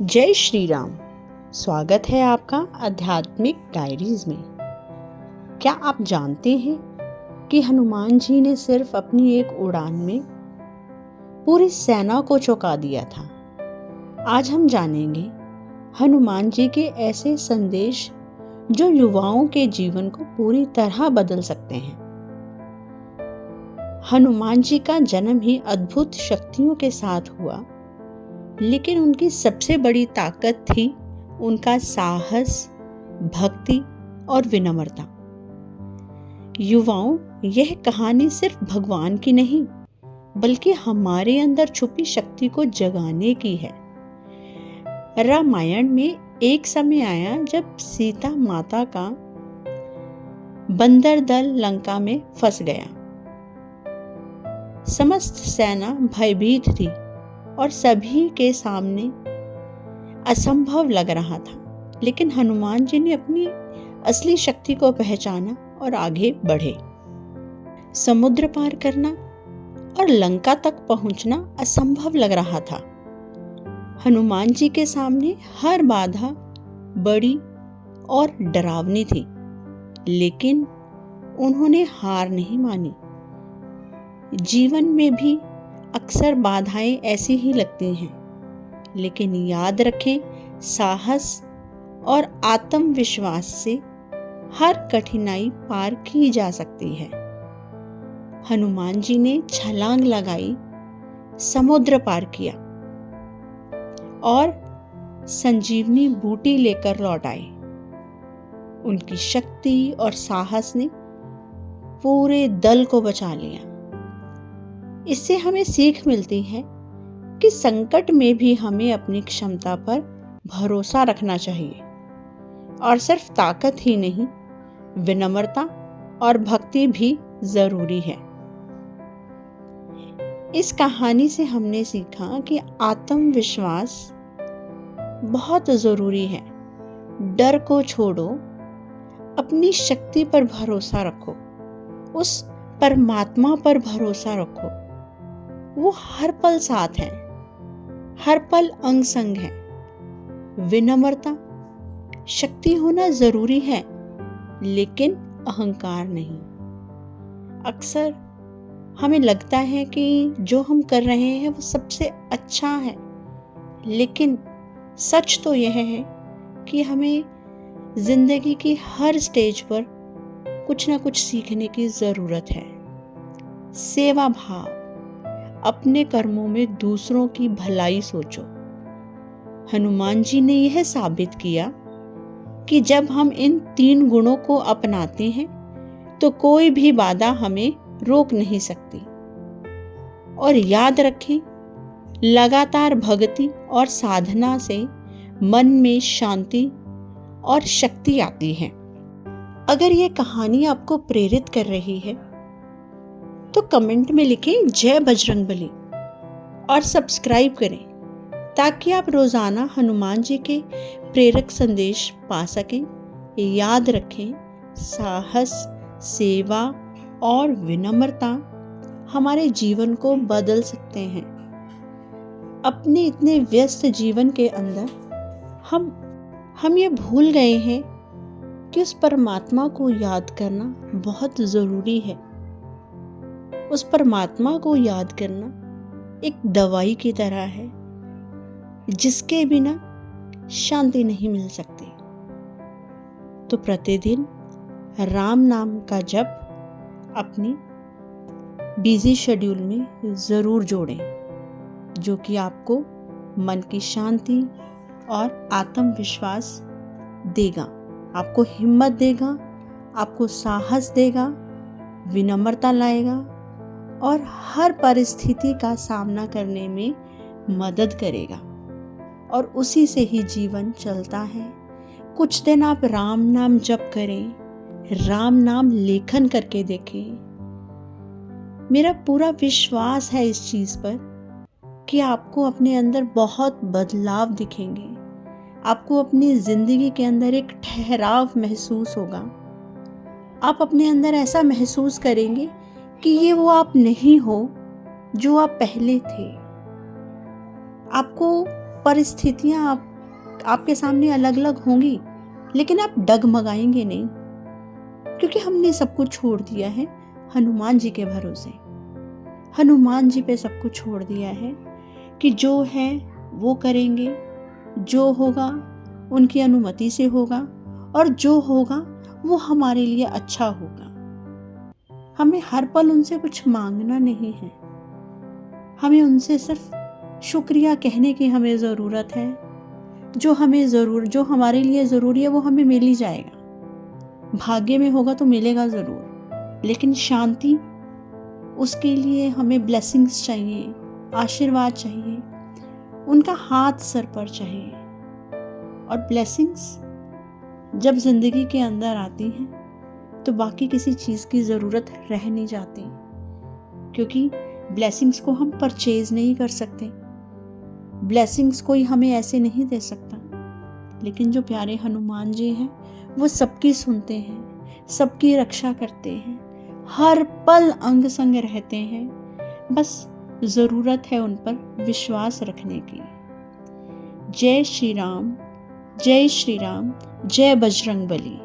जय श्री राम। स्वागत है आपका आध्यात्मिक डायरीज में। क्या आप जानते हैं कि हनुमान जी ने सिर्फ अपनी एक उड़ान में पूरी सेना को चौंका दिया था। आज हम जानेंगे हनुमान जी के ऐसे संदेश जो युवाओं के जीवन को पूरी तरह बदल सकते हैं। हनुमान जी का जन्म ही अद्भुत शक्तियों के साथ हुआ, लेकिन उनकी सबसे बड़ी ताकत थी उनका साहस, भक्ति और विनम्रता। युवाओं, यह कहानी सिर्फ भगवान की नहीं, बल्कि हमारे अंदर छुपी शक्ति को जगाने की है। रामायण में एक समय आया जब सीता माता का बंदर दल लंका में फंस गया। समस्त सेना भयभीत थी और सभी के सामने असंभव लग रहा था, लेकिन हनुमान जी ने अपनी असली शक्ति को पहचाना और आगे बढ़े। समुद्र पार करना और लंका तक पहुंचना असंभव लग रहा था। हनुमान जी के सामने हर बाधा बड़ी और डरावनी थी, लेकिन उन्होंने हार नहीं मानी। जीवन में भी अक्सर बाधाएं ऐसी ही लगती हैं, लेकिन याद रखें, साहस और आत्मविश्वास से हर कठिनाई पार की जा सकती है। हनुमान जी ने छलांग लगाई, समुद्र पार किया और संजीवनी बूटी लेकर लौट आए। उनकी शक्ति और साहस ने पूरे दल को बचा लिया। इससे हमें सीख मिलती है कि संकट में भी हमें अपनी क्षमता पर भरोसा रखना चाहिए, और सिर्फ ताकत ही नहीं, विनम्रता और भक्ति भी जरूरी है। इस कहानी से हमने सीखा कि आत्मविश्वास बहुत जरूरी है। डर को छोड़ो, अपनी शक्ति पर भरोसा रखो, उस परमात्मा पर भरोसा रखो। वो हर पल साथ है, हर पल अंग संग है। विनम्रता, शक्ति होना जरूरी है, लेकिन अहंकार नहीं। अक्सर हमें लगता है कि जो हम कर रहे हैं वो सबसे अच्छा है, लेकिन सच तो यह है कि हमें जिंदगी की हर स्टेज पर कुछ ना कुछ सीखने की जरूरत है। सेवा भाव, अपने कर्मों में दूसरों की भलाई सोचो। हनुमान जी ने यह साबित किया कि जब हम इन 3 गुणों को अपनाते हैं तो कोई भी बाधा हमें रोक नहीं सकती। और याद रखें, लगातार भक्ति और साधना से मन में शांति और शक्ति आती है। अगर ये कहानी आपको प्रेरित कर रही है तो कमेंट में लिखें जय बजरंगबली और सब्सक्राइब करें, ताकि आप रोजाना हनुमान जी के प्रेरक संदेश पा सकें। याद रखें, साहस, सेवा और विनम्रता हमारे जीवन को बदल सकते हैं। अपने इतने व्यस्त जीवन के अंदर हम ये भूल गए हैं कि उस परमात्मा को याद करना बहुत जरूरी है। उस परमात्मा को याद करना एक दवाई की तरह है, जिसके बिना शांति नहीं मिल सकती। तो प्रतिदिन राम नाम का जप अपनी बिजी शेड्यूल में जरूर जोड़ें, जो कि आपको मन की शांति और आत्मविश्वास देगा, आपको हिम्मत देगा, आपको साहस देगा, विनम्रता लाएगा और हर परिस्थिति का सामना करने में मदद करेगा। और उसी से ही जीवन चलता है। कुछ दिन आप राम नाम जप करें, राम नाम लेखन करके देखें। मेरा पूरा विश्वास है इस चीज पर कि आपको अपने अंदर बहुत बदलाव दिखेंगे। आपको अपनी जिंदगी के अंदर एक ठहराव महसूस होगा। आप अपने अंदर ऐसा महसूस करेंगे कि ये वो आप नहीं हो जो आप पहले थे। आपको परिस्थितियां आपके सामने अलग अलग होंगी, लेकिन आप डगमगाएंगे नहीं, क्योंकि हमने सब कुछ छोड़ दिया है हनुमान जी के भरोसे। हनुमान जी पे सब कुछ छोड़ दिया है कि जो है वो करेंगे, जो होगा उनकी अनुमति से होगा, और जो होगा वो हमारे लिए अच्छा होगा। हमें हर पल उनसे कुछ मांगना नहीं है, हमें उनसे सिर्फ शुक्रिया कहने की हमें ज़रूरत है। जो हमारे लिए ज़रूरी है वो हमें मिल ही जाएगा। भाग्य में होगा तो मिलेगा ज़रूर, लेकिन शांति, उसके लिए हमें ब्लेसिंग्स चाहिए, आशीर्वाद चाहिए, उनका हाथ सर पर चाहिए। और ब्लेसिंग्स जब ज़िंदगी के अंदर आती हैं तो बाकी किसी चीज़ की ज़रूरत रह नहीं जाती, क्योंकि ब्लेसिंग्स को हम परचेज नहीं कर सकते, ब्लेसिंग्स कोई हमें ऐसे नहीं दे सकता। लेकिन जो प्यारे हनुमान जी हैं वो सबकी सुनते हैं, सबकी रक्षा करते हैं, हर पल अंग संग रहते हैं। बस ज़रूरत है उन पर विश्वास रखने की। जय श्री राम, जय श्री राम, जय बजरंग बली।